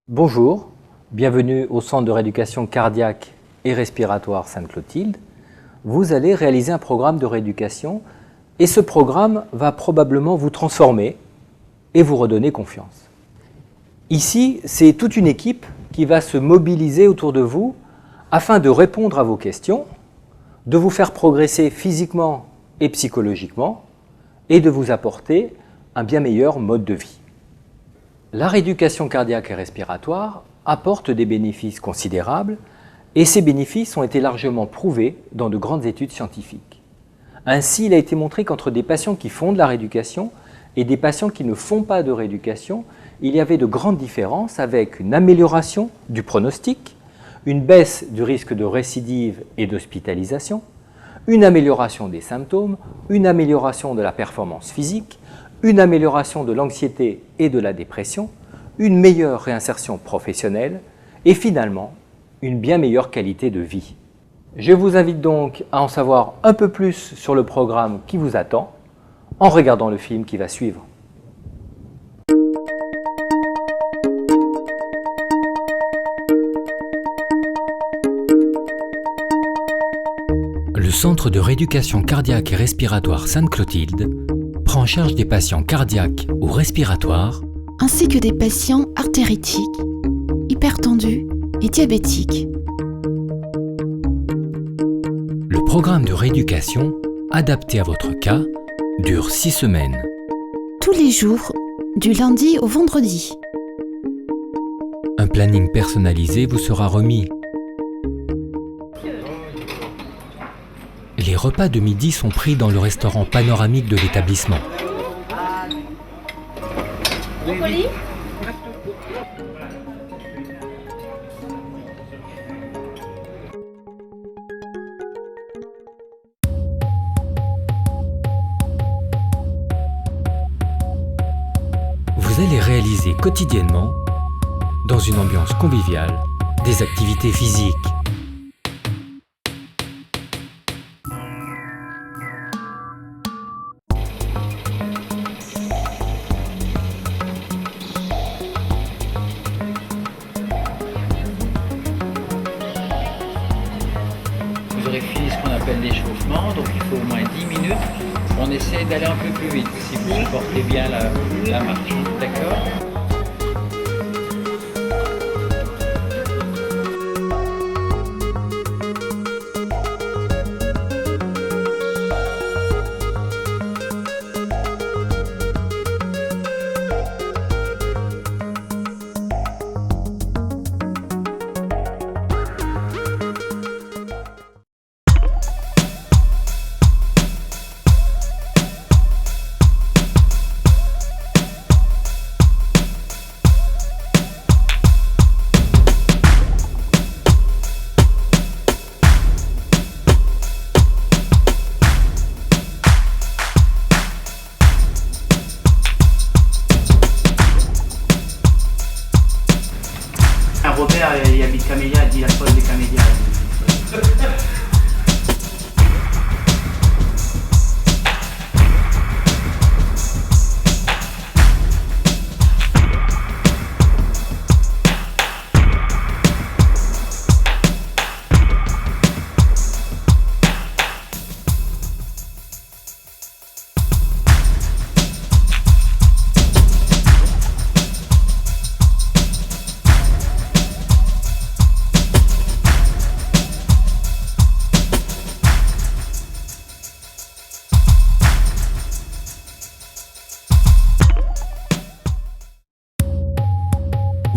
Bonjour, bienvenue au Centre de rééducation cardiaque et respiratoire Sainte-Clotilde. Vous allez réaliser un programme de rééducation et ce programme va probablement vous transformer et vous redonner confiance. Ici, c'est toute une équipe qui va se mobiliser autour de vous afin de répondre à vos questions, de vous faire progresser physiquement et psychologiquement et de vous apporter un bien meilleur mode de vie. La rééducation cardiaque et respiratoire apporte des bénéfices considérables et ces bénéfices ont été largement prouvés dans de grandes études scientifiques. Ainsi, il a été montré qu'entre des patients qui font de la rééducation et des patients qui ne font pas de rééducation, il y avait de grandes différences avec une amélioration du pronostic, une baisse du risque de récidive et d'hospitalisation, une amélioration des symptômes, une amélioration de la performance physique, une amélioration de l'anxiété et de la dépression, une meilleure réinsertion professionnelle et finalement une bien meilleure qualité de vie. Je vous invite donc à en savoir un peu plus sur le programme qui vous attend en regardant le film qui va suivre. Le Centre de rééducation cardiaque et respiratoire Sainte-Clotilde prend en charge des patients cardiaques ou respiratoires, ainsi que des patients artéritiques, hypertendus et diabétiques. Le programme de rééducation, adapté à votre cas, dure 6 semaines. Tous les jours, du lundi au vendredi. Un planning personnalisé vous sera remis. Les repas de midi sont pris dans le restaurant panoramique de l'établissement. Vous allez réaliser quotidiennement, dans une ambiance conviviale, des activités physiques. Vous aurez fini ce qu'on appelle l'échauffement, donc il faut au moins 10 minutes. On essaie d'aller un peu plus vite, si vous supportez bien la marche, d'accord ? Robert, il habite Camélia, il dit la folle de Camélia.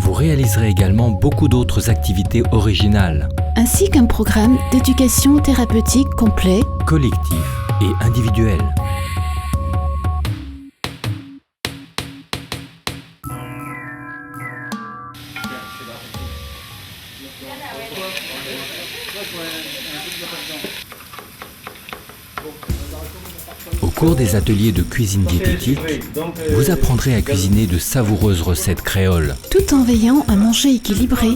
Vous réaliserez également beaucoup d'autres activités originales, Ainsi qu'un programme d'éducation thérapeutique complet, collectives et individuelles. Au cours des ateliers de cuisine diététique, vous apprendrez à cuisiner de savoureuses recettes créoles. tout en veillant à manger équilibré.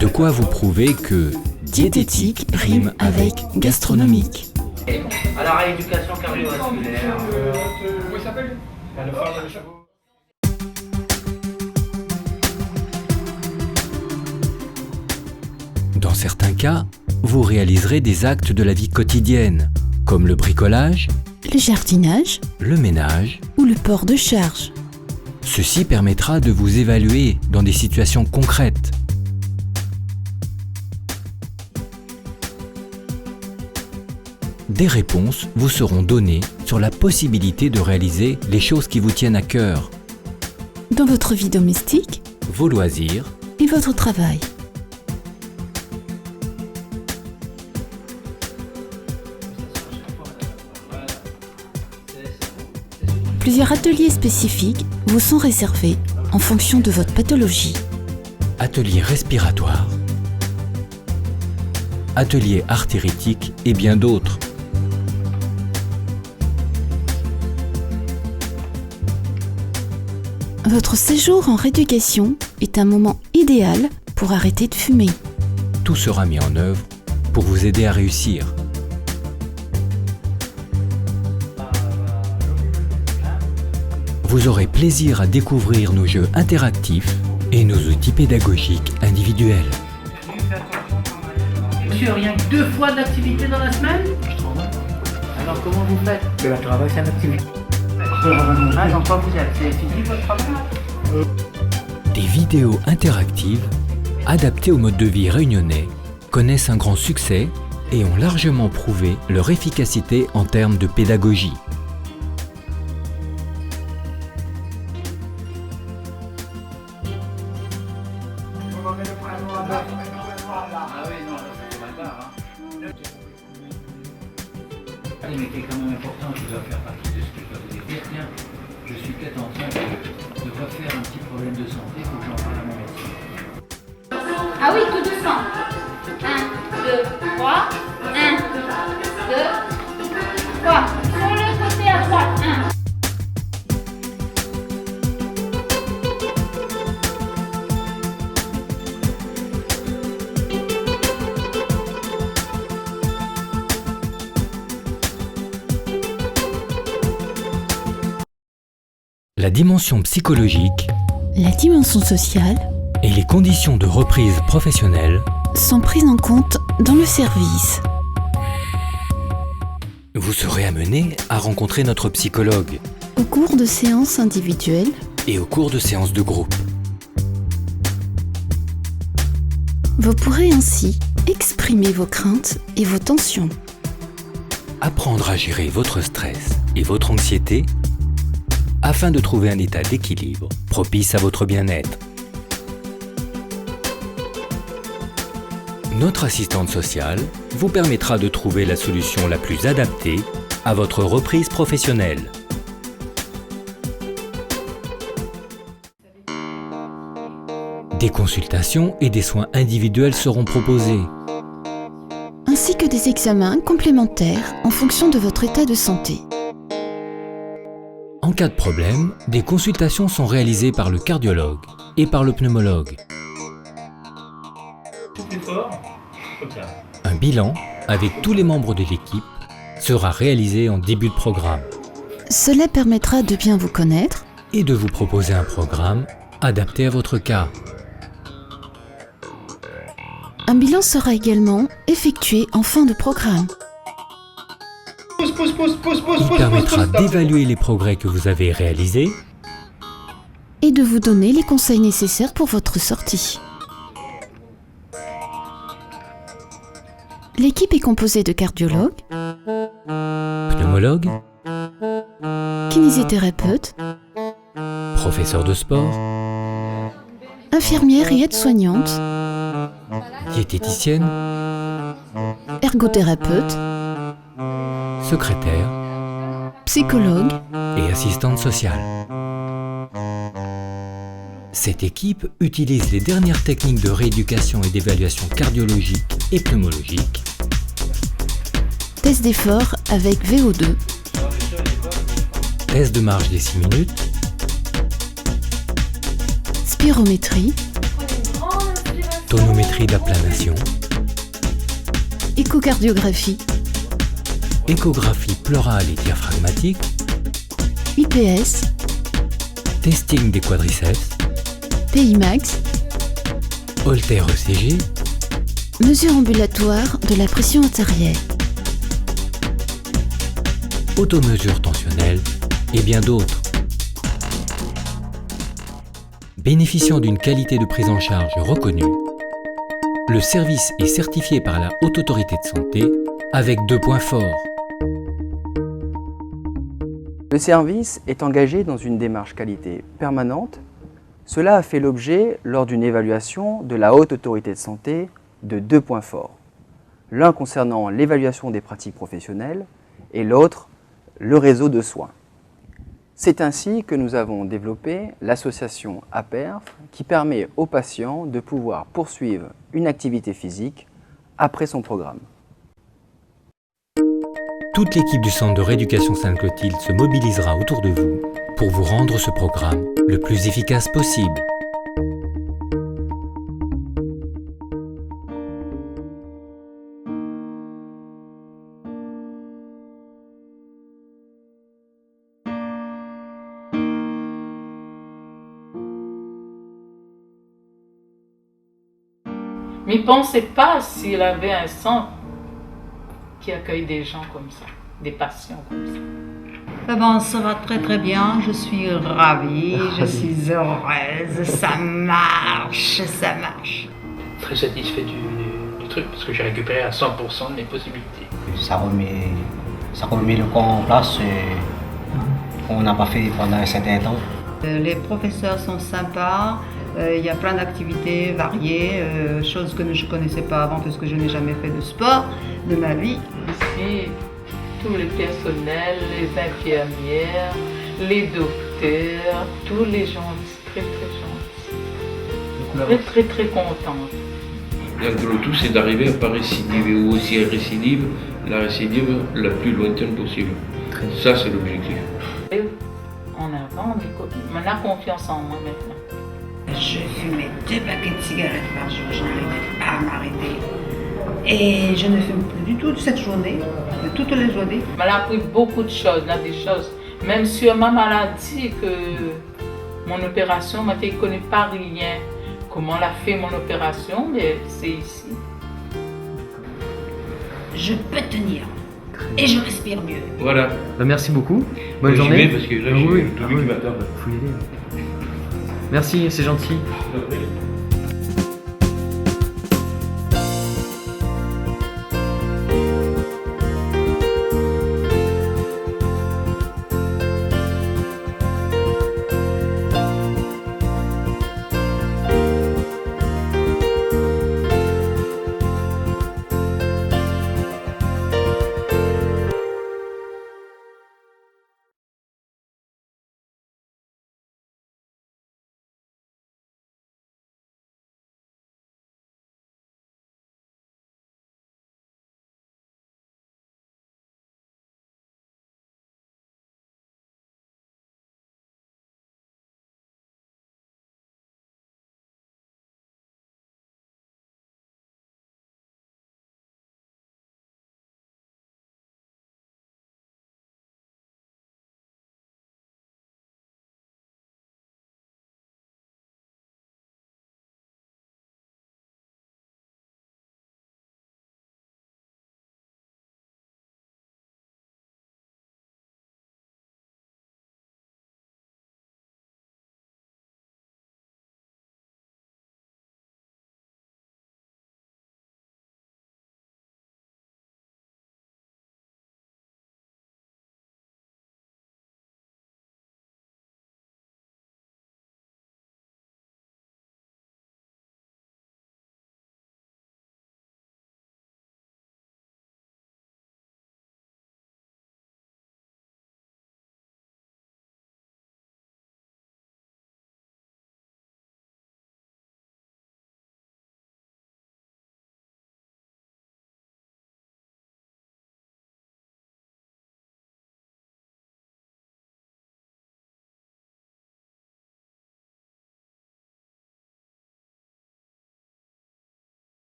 De quoi vous prouver que diététique rime avec gastronomique. À la rééducation cardiovasculaire. Comment il s'appelle ? Dans certains cas, vous réaliserez des actes de la vie quotidienne, comme le bricolage, Le jardinage le ménage. ou le port de charge. Ceci permettra de vous évaluer dans des situations concrètes. Des réponses vous seront données sur la possibilité de réaliser les choses qui vous tiennent à cœur, Dans votre vie domestique vos loisirs, et votre travail. Plusieurs ateliers spécifiques vous sont réservés en fonction de votre pathologie. atelier respiratoire, atelier artéritique et bien d'autres. Votre séjour en rééducation est un moment idéal pour arrêter de fumer. Tout sera mis en œuvre pour vous aider à réussir. Vous aurez plaisir à découvrir nos jeux interactifs et nos outils pédagogiques individuels. Monsieur, rien que 2 fois d'activité dans la semaine? Alors comment vous faites? Le travail, c'est une activité. Ah, dans quoi vous êtes? C'est physique votre travail? Des vidéos interactives, adaptées au mode de vie réunionnais, connaissent un grand succès et ont largement prouvé leur efficacité en termes de pédagogie. Ah oui, non, là, ça fait mal barre. Mais qui est quand même important, qui doit faire partie de ce que je dois vous dire. Tiens, je suis peut-être en train de refaire un petit problème de santé, il faut que j'en parle à mon médecin. Ah oui, tout doucement. 1, 2, 3. 1, 2, 3. Sur le côté à droite. 1. La dimension psychologique La dimension sociale et les conditions de reprise professionnelle sont prises en compte dans le service. vous serez amené à rencontrer notre psychologue Au cours de séances individuelles, et au cours de séances de groupe. vous pourrez ainsi exprimer vos craintes et vos tensions. Apprendre à gérer votre stress et votre anxiété afin de trouver un état d'équilibre propice à votre bien-être. Notre assistante sociale vous permettra de trouver la solution la plus adaptée à votre reprise professionnelle. Des consultations et des soins individuels seront proposés. Ainsi que des examens complémentaires en fonction de votre état de santé. En cas de problème, des consultations sont réalisées par le cardiologue et par le pneumologue. Un bilan, avec tous les membres de l'équipe, sera réalisé en début de programme Cela permettra de bien vous connaître et de vous proposer un programme adapté à votre cas. Un bilan sera également effectué en fin de programme. Il permettra d'évaluer les progrès que vous avez réalisés Et de vous donner les conseils nécessaires pour votre sortie. L'équipe est composée de cardiologues, pneumologue, kinésithérapeutes, professeur de sport, infirmières et aides-soignantes, diététicienne, ergothérapeutes, secrétaire psychologues, et assistante sociale. Cette équipe utilise les dernières techniques de rééducation et d'évaluation cardiologique et pneumologique, tests d'effort avec VO2, test de marche des 6 minutes, spirométrie, tonométrie d'aplanation, échocardiographie, échographie pleurale et diaphragmatique, IPS, testing des quadriceps, PIMAX, haltères ECG, mesure ambulatoire de la pression artérielle. automesure tensionnelle et bien d'autres. Bénéficiant d'une qualité de prise en charge reconnue, le service est certifié par la Haute Autorité de Santé avec 2 points forts. Le service est engagé dans une démarche qualité permanente. Cela a fait l'objet, lors d'une évaluation de la Haute Autorité de Santé, de 2 points forts. L'un concernant l'évaluation des pratiques professionnelles et l'autre, le réseau de soins. C'est ainsi que nous avons développé l'association APERF qui permet aux patients de pouvoir poursuivre une activité physique après son programme. Toute l'équipe du Centre de rééducation Sainte-Clotilde se mobilisera autour de vous pour vous rendre ce programme le plus efficace possible. Mais ne pensez pas s'il avait un centre qui accueille des gens comme ça, des patients comme ça. Ah ben, ça va très très bien, je suis ravie, je suis heureuse, ça marche. Très satisfait du truc parce que j'ai récupéré à 100% de mes possibilités. Ça remet le corps en place qu'on n'a pas fait pendant un certain temps. Les professeurs sont sympas, il y a plein d'activités variées, choses que je ne connaissais pas avant parce que je n'ai jamais fait de sport de ma vie. Ici, tous les personnels, les infirmières, les docteurs, tous les gens très gentils. Très très contents. Le tout, c'est d'arriver à ne pas récidiver ou aussi récidive, la récidive la plus lointaine possible. Ça, c'est l'objectif. En avant, on a confiance en moi maintenant. Je fumais 2 paquets de cigarettes par jour, je n'arrivais pas à m'arrêter. Et je ne fume plus du tout cette journée, de toutes les journées. Elle a appris beaucoup de choses, là, des choses. Même sur ma maladie, que mon opération, je ne connais pas rien. Comment elle a fait mon opération, mais c'est ici. Je peux tenir. Et je respire mieux. Voilà. Merci beaucoup. Bonne J'y journée. vais parce que là, j'ai tout vu qui m'attend. Merci, c'est gentil.